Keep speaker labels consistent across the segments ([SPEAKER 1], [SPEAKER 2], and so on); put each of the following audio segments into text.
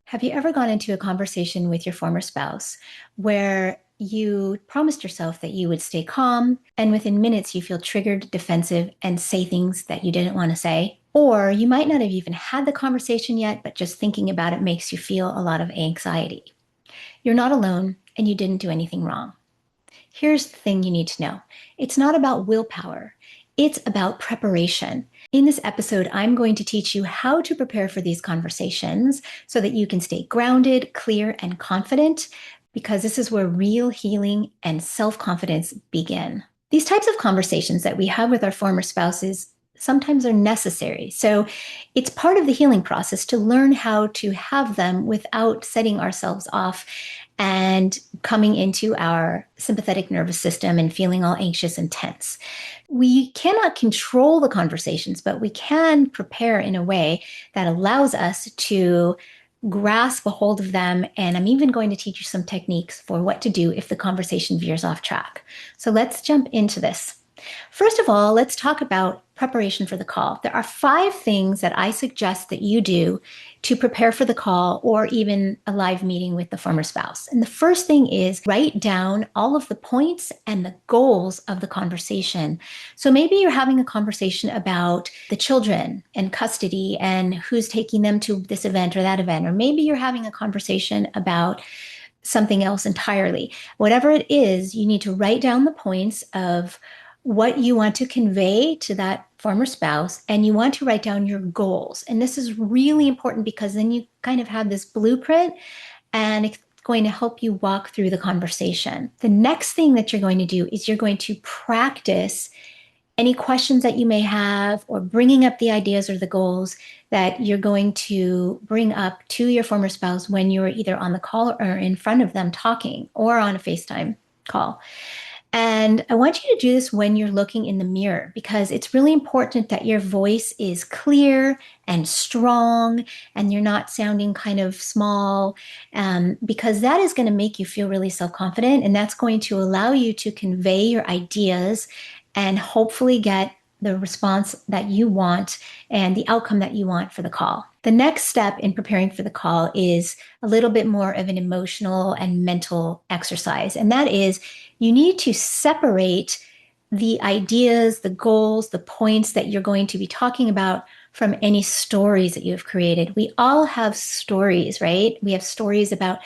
[SPEAKER 1] Have you ever gone into a conversation with your former spouse where you promised yourself that you would stay calm, and within minutes you feel triggered, defensive, and say things that you didn't want to say? Or you might not have even had the conversation yet, but just thinking about it makes you feel a lot of anxiety. You're not alone, and you didn't do anything wrong. Here's the thing you need to know: it's not about willpower, it's about preparation. In this episode, I'm going to teach you how to prepare for these conversations so that you can stay grounded, clear, and confident, because this is where real healing and self confidence begin. These types of conversations that we have with our former spouses sometimes are necessary. So it's part of the healing process to learn how to have them without setting ourselves off and coming into our sympathetic nervous system and feeling all anxious and tense. We cannot control the conversations, but we can prepare in a way that allows us to grasp a hold of them. And I'm even going to teach you some techniques for what to do if the conversation veers off track. So let's jump into this. First of all, let's talk about preparation for the call. There are 5 things that I suggest that you do to prepare for the call or even a live meeting with the former spouse. And the first thing is write down all of the points and the goals of the conversation. So maybe you're having a conversation about the children and custody and who's taking them to this event or that event. Or maybe you're having a conversation about something else entirely. Whatever it is, you need to write down the points of what you want to convey to that former spouse, and you want to write down your goals. And this is really important because then you kind of have this blueprint and it's going to help you walk through the conversation. The next thing that you're going to do is you're going to practice any questions that you may have or bringing up the ideas or the goals that you're going to bring up to your former spouse when you're either on the call or in front of them talking or on a FaceTime call. And I want you to do this when you're looking in the mirror, because it's really important that your voice is clear and strong and you're not sounding kind of small, because that is going to make you feel really self-confident, and that's going to allow you to convey your ideas and hopefully get the response that you want and the outcome that you want for the call. The next step in preparing for the call is a little bit more of an emotional and mental exercise, and that is you need to separate the ideas, the goals, the points that you're going to be talking about from any stories that you've created. We all have stories, right? We have stories about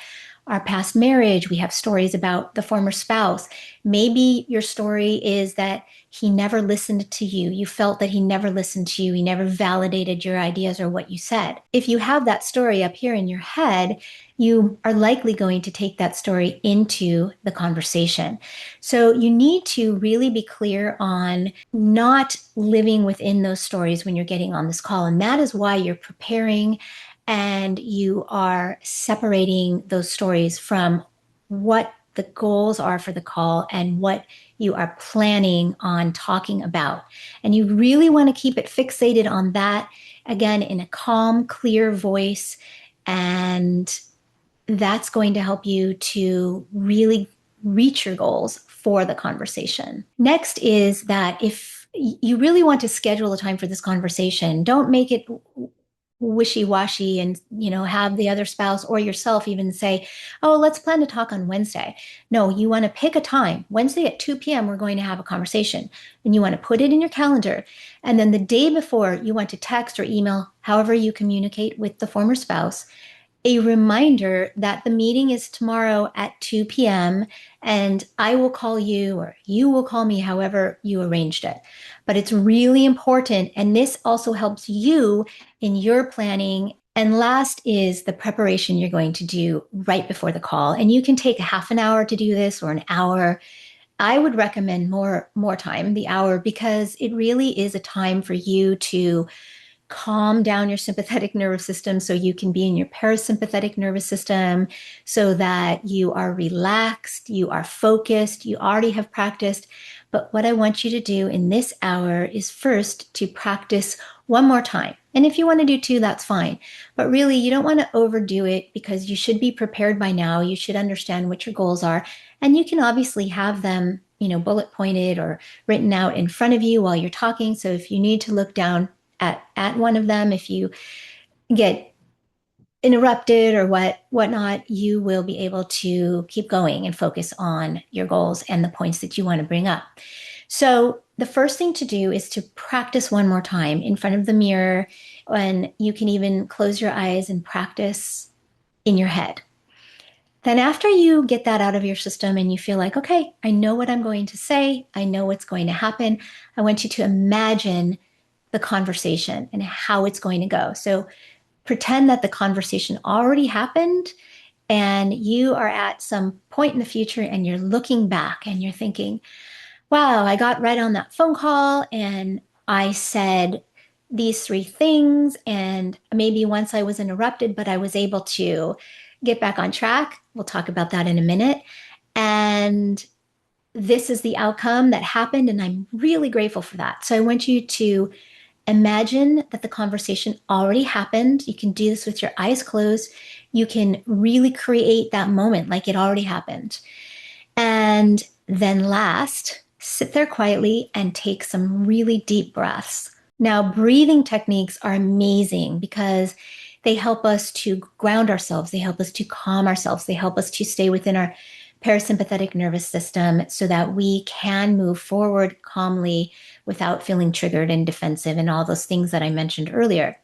[SPEAKER 1] our past marriage. We have stories about the former spouse. Maybe your story is that he never listened to you. You felt that he never listened to you. He never validated your ideas or what you said. If you have that story up here in your head, you are likely going to take that story into the conversation. So you need to really be clear on not living within those stories when you're getting on this call. And that is why you're preparing and you are separating those stories from what the goals are for the call and what you are planning on talking about. And you really want to keep it fixated on that, again, in a calm, clear voice. And that's going to help you to really reach your goals for the conversation. Next is that if you really want to schedule a time for this conversation, don't make it wishy-washy and have the other spouse or yourself even say, oh, let's plan to talk on Wednesday. No, you want to pick a time. Wednesday at 2 p.m. we're going to have a conversation, and you want to put it in your calendar. And then the day before, you want to text or email, however you communicate with the former spouse, a reminder that the meeting is tomorrow at 2 p.m. and I will call you or you will call me, however you arranged it. But it's really important, and this also helps you in your planning. And last is the preparation you're going to do right before the call. And you can take a half an hour to do this or an hour. I would recommend more time, the hour, because it really is a time for you to calm down your sympathetic nervous system so you can be in your parasympathetic nervous system, so that you are relaxed, you are focused, you already have practiced. But what I want you to do in this hour is first to practice one more time. And if you want to do 2, that's fine. But really, you don't want to overdo it, because you should be prepared by now. You should understand what your goals are. And you can obviously have them, bullet pointed or written out in front of you while you're talking. So if you need to look down at one of them, if you get interrupted or whatnot, you will be able to keep going and focus on your goals and the points that you want to bring up. So the first thing to do is to practice one more time in front of the mirror, and you can even close your eyes and practice in your head. Then, after you get that out of your system and you feel like, okay, I know what I'm going to say, I know what's going to happen, I want you to imagine the conversation and how it's going to go. So, pretend that the conversation already happened and you are at some point in the future and you're looking back and you're thinking, wow, I got right on that phone call and I said these three things. And maybe once I was interrupted, but I was able to get back on track. We'll talk about that in a minute. And this is the outcome that happened. And I'm really grateful for that. So I want you to imagine that the conversation already happened. You can do this with your eyes closed. You can really create that moment like it already happened. And then last, sit there quietly and take some really deep breaths. Now, breathing techniques are amazing because they help us to ground ourselves. They help us to calm ourselves. They help us to stay within our parasympathetic nervous system so that we can move forward calmly without feeling triggered and defensive and all those things that I mentioned earlier.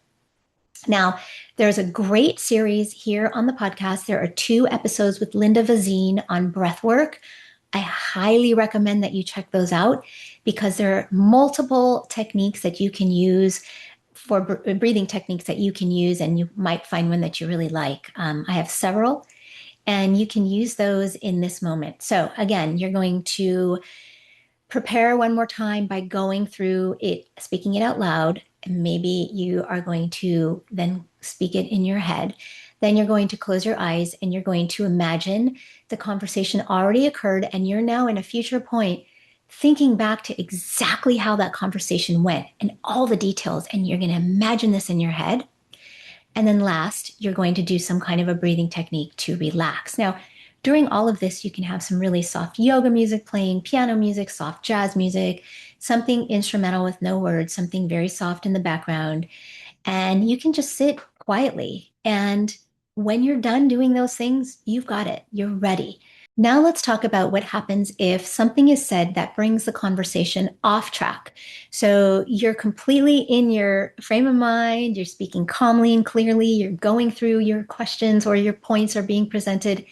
[SPEAKER 1] Now, there's a great series here on the podcast. There are 2 episodes with Linda Vazine on breath work. I highly recommend that you check those out because there are multiple techniques that you can use for breathing techniques that you can use, and you might find one that you really like. I have several, and you can use those in this moment. So, again, you're going to prepare one more time by going through it, speaking it out loud. And maybe you are going to then speak it in your head. Then you're going to close your eyes and you're going to imagine the conversation already occurred and you're now in a future point thinking back to exactly how that conversation went and all the details. And you're going to imagine this in your head. And then last, you're going to do some kind of a breathing technique to relax. Now, during all of this, you can have some really soft yoga music playing, piano music, soft jazz music, something instrumental with no words, something very soft in the background. And you can just sit quietly. And when you're done doing those things, you've got it. You're ready. Now let's talk about what happens if something is said that brings the conversation off track. So you're completely in your frame of mind, you're speaking calmly and clearly, you're going through your questions or your points are being presented.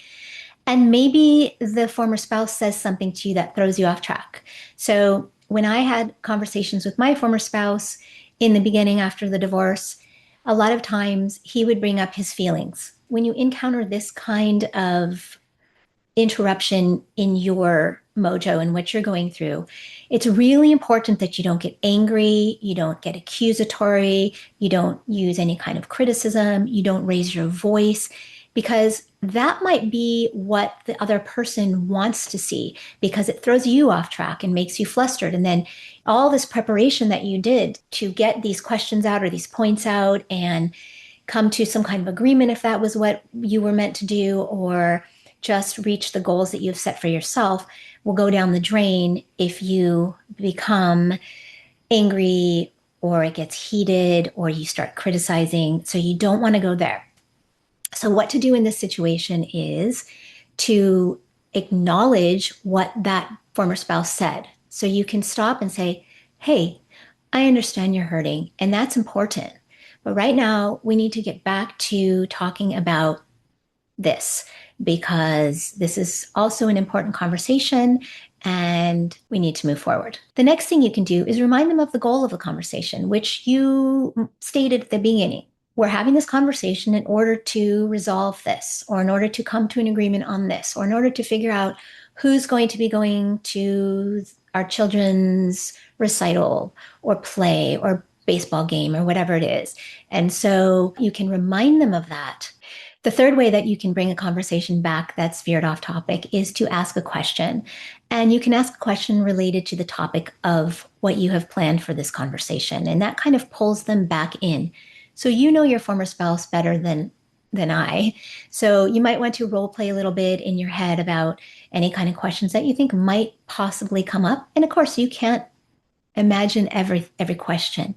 [SPEAKER 1] And maybe the former spouse says something to you that throws you off track. So when I had conversations with my former spouse in the beginning after the divorce, a lot of times he would bring up his feelings. When you encounter this kind of interruption in your mojo and what you're going through, it's really important that you don't get angry, you don't get accusatory, you don't use any kind of criticism, you don't raise your voice, because that might be what the other person wants to see because it throws you off track and makes you flustered. And then all this preparation that you did to get these questions out or these points out and come to some kind of agreement if that was what you were meant to do, or just reach the goals that you've set for yourself, will go down the drain if you become angry or it gets heated or you start criticizing. So you don't want to go there. So what to do in this situation is to acknowledge what that former spouse said. So you can stop and say, hey, I understand you're hurting, and that's important. But right now, we need to get back to talking about this because this is also an important conversation and we need to move forward. The next thing you can do is remind them of the goal of the conversation, which you stated at the beginning. We're having this conversation in order to resolve this, or in order to come to an agreement on this, or in order to figure out who's going to be going to our children's recital or play or baseball game or whatever it is. And so you can remind them of that. The third way that you can bring a conversation back that's veered off topic is to ask a question. And you can ask a question related to the topic of what you have planned for this conversation. And that kind of pulls them back in. So you know your former spouse better than I. So you might want to role play a little bit in your head about any kind of questions that you think might possibly come up. And of course, you can't imagine every question,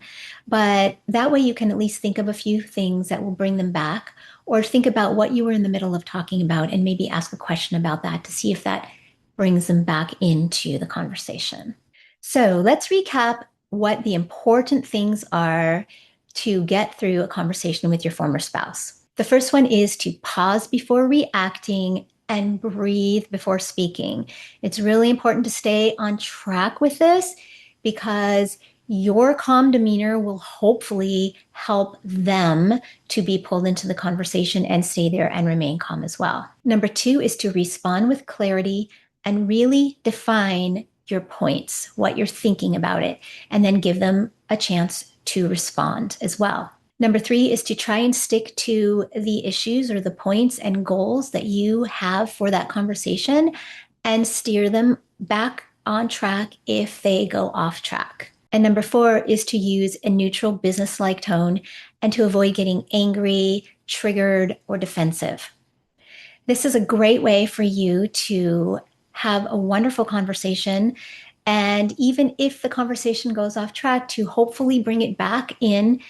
[SPEAKER 1] but that way you can at least think of a few things that will bring them back, or think about what you were in the middle of talking about and maybe ask a question about that to see if that brings them back into the conversation. So let's recap what the important things are to get through a conversation with your former spouse. The first one is to pause before reacting and breathe before speaking. It's really important to stay on track with this because your calm demeanor will hopefully help them to be pulled into the conversation and stay there and remain calm as well. Number two is to respond with clarity and really define your points, what you're thinking about it, and then give them a chance to respond as well. Number three is to try and stick to the issues or the points and goals that you have for that conversation and steer them back on track if they go off track. And number four is to use a neutral business-like tone and to avoid getting angry, triggered, or defensive. This is a great way for you to have a wonderful conversation. And even if the conversation goes off track, to hopefully bring it back in.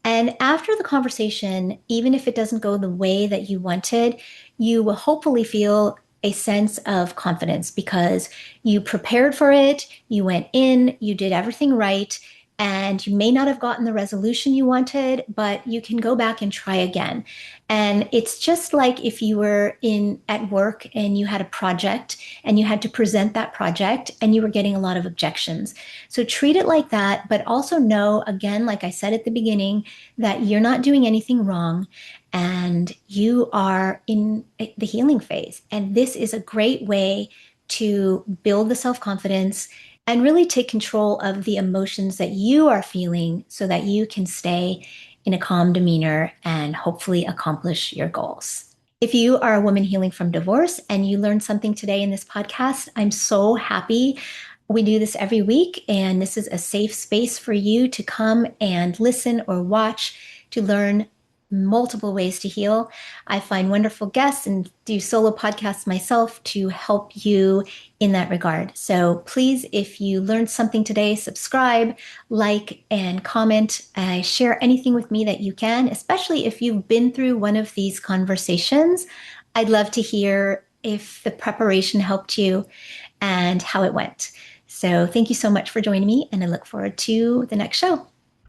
[SPEAKER 1] And after the conversation, even if it doesn't go the way that you wanted, you will hopefully feel a sense of confidence because you prepared for it, you went in, you did everything right, and you may not have gotten the resolution you wanted, but you can go back and try again. And it's just like if you were in at work and you had a project and you had to present that project and you were getting a lot of objections. So treat it like that, but also know, again, like I said at the beginning, that you're not doing anything wrong and you are in the healing phase. And this is a great way to build the self-confidence and really take control of the emotions that you are feeling so that you can stay in a calm demeanor and hopefully accomplish your goals. If you are a woman healing from divorce and you learned something today in this podcast, I'm so happy. We do this every week, and this is a safe space for you to come and listen or watch to learn multiple ways to heal. I find wonderful guests and do solo podcasts myself to help you in that regard. So please, if you learned something today, subscribe, like, and comment. Share anything with me that you can, especially if you've been through one of these conversations. I'd love to hear if the preparation helped you and how it went. So thank you so much for joining me, and I look forward to the next show.